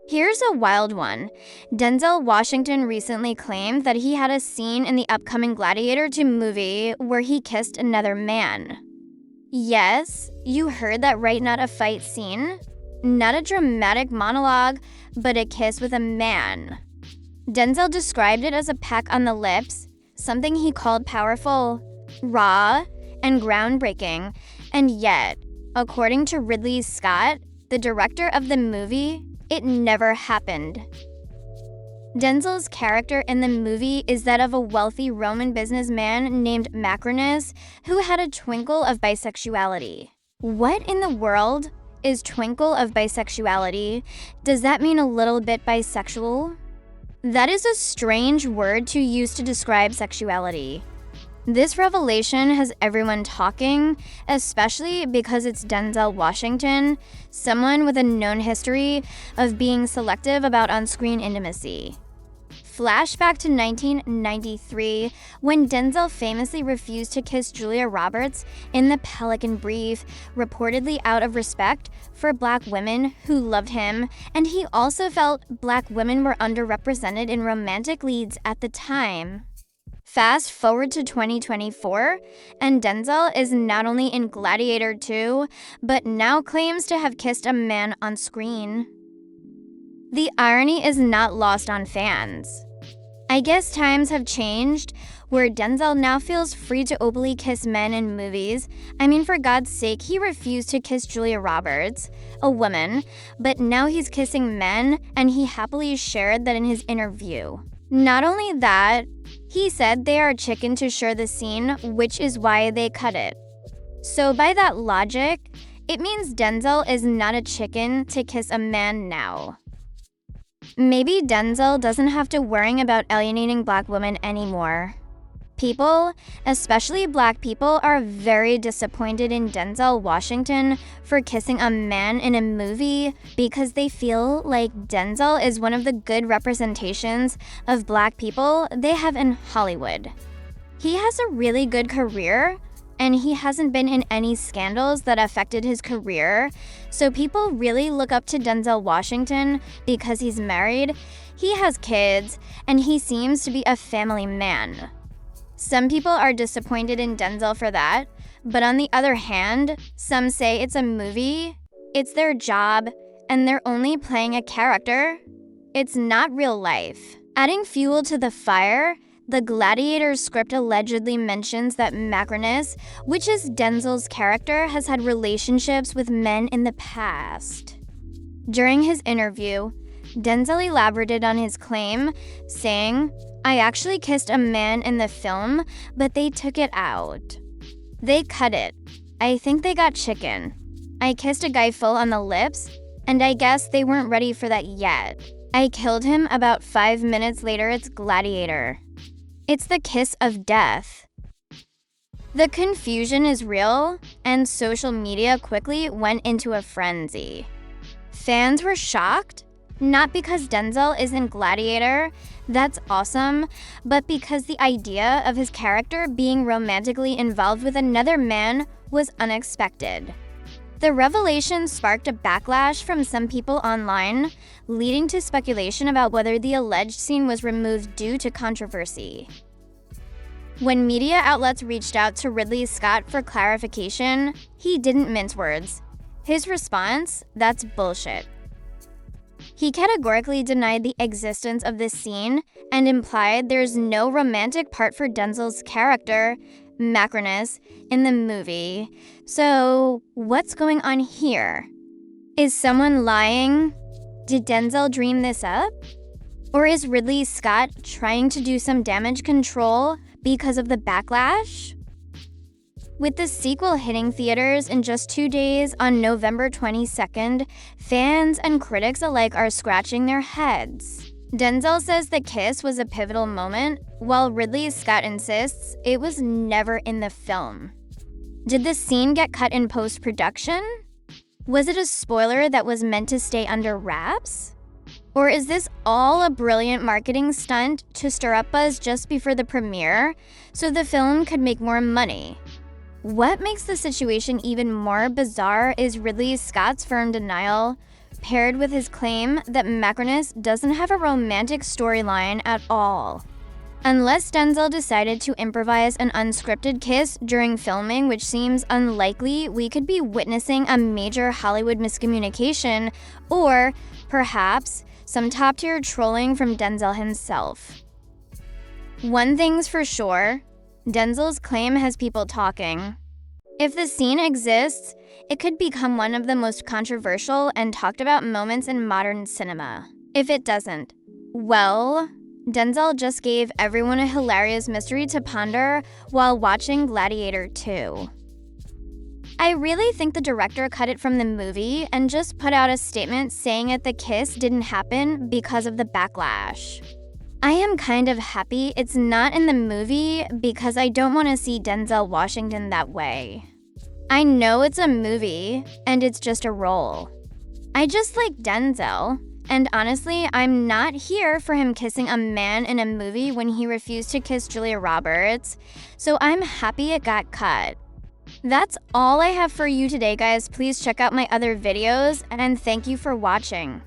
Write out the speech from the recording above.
Here's a wild one. Denzel Washington recently claimed that he had a scene in the upcoming Gladiator II movie where he kissed another man. Yes, you heard that right, not a fight scene. Not a dramatic monologue, but a kiss with a man. Denzel described it as a peck on the lips, something he called powerful, raw, and groundbreaking. And yet, according to Ridley Scott, the director of the movie, it never happened. Denzel's character in the movie is that of a wealthy Roman businessman named Macrinus who had a twinkle of bisexuality. What in the world is twinkle of bisexuality? Does that mean a little bit bisexual? That is a strange word to use to describe sexuality. This revelation has everyone talking, especially because it's Denzel Washington, someone with a known history of being selective about on-screen intimacy. Flashback to 1993, when Denzel famously refused to kiss Julia Roberts in The Pelican Brief, reportedly out of respect for Black women who loved him, and he also felt Black women were underrepresented in romantic leads at the time. Fast forward to 2024, and Denzel is not only in Gladiator II, but now claims to have kissed a man on screen. The irony is not lost on fans. I guess times have changed, where Denzel now feels free to openly kiss men in movies. I mean, for God's sake, he refused to kiss Julia Roberts, a woman, but now he's kissing men, and he happily shared that in his interview. Not only that, he said they are chicken to share the scene, which is why they cut it. So by that logic, it means Denzel is not a chicken to kiss a man now. Maybe Denzel doesn't have to worry about alienating Black women anymore. People, especially Black people, are very disappointed in Denzel Washington for kissing a man in a movie because they feel like Denzel is one of the good representations of Black people they have in Hollywood. He has a really good career, and he hasn't been in any scandals that affected his career, so people really look up to Denzel Washington because he's married, he has kids, and he seems to be a family man. Some people are disappointed in Denzel for that, but on the other hand, some say it's a movie, it's their job, and they're only playing a character. It's not real life. Adding fuel to the fire, the Gladiator script allegedly mentions that Macrinus, which is Denzel's character, has had relationships with men in the past. During his interview, Denzel elaborated on his claim, saying, "I actually kissed a man in the film, but they took it out. They cut it. I think they got chicken. I kissed a guy full on the lips, and I guess they weren't ready for that yet. I killed him about 5 minutes later. It's Gladiator. It's the kiss of death." The confusion is real, and social media quickly went into a frenzy. Fans were shocked, not because Denzel is in Gladiator, that's awesome, but because the idea of his character being romantically involved with another man was unexpected. The revelation sparked a backlash from some people online, leading to speculation about whether the alleged scene was removed due to controversy. When media outlets reached out to Ridley Scott for clarification, he didn't mince words. His response, "That's bullshit." He categorically denied the existence of this scene and implied there's no romantic part for Denzel's character, Macrinus, in the movie. So, what's going on here? Is someone lying? Did Denzel dream this up? Or is Ridley Scott trying to do some damage control because of the backlash? With the sequel hitting theaters in just 2 days on November 22nd, fans and critics alike are scratching their heads. Denzel says the kiss was a pivotal moment, while Ridley Scott insists it was never in the film. Did the scene get cut in post-production? Was it a spoiler that was meant to stay under wraps? Or is this all a brilliant marketing stunt to stir up buzz just before the premiere so the film could make more money? What makes the situation even more bizarre is Ridley Scott's firm denial. paired with his claim that Macronus doesn't have a romantic storyline at all. Unless Denzel decided to improvise an unscripted kiss during filming, which seems unlikely, we could be witnessing a major Hollywood miscommunication, or perhaps some top-tier trolling from Denzel himself. One thing's for sure, Denzel's claim has people talking. If the scene exists, it could become one of the most controversial and talked about moments in modern cinema. If it doesn't, well, Denzel just gave everyone a hilarious mystery to ponder while watching Gladiator II. I really think the director cut it from the movie and just put out a statement saying that the kiss didn't happen because of the backlash. I am kind of happy it's not in the movie because I don't want to see Denzel Washington that way. I know it's a movie and it's just a role. I just like Denzel. And honestly, I'm not here for him kissing a man in a movie when he refused to kiss Julia Roberts, so I'm happy it got cut. That's all I have for you today, guys. Please check out my other videos, and thank you for watching.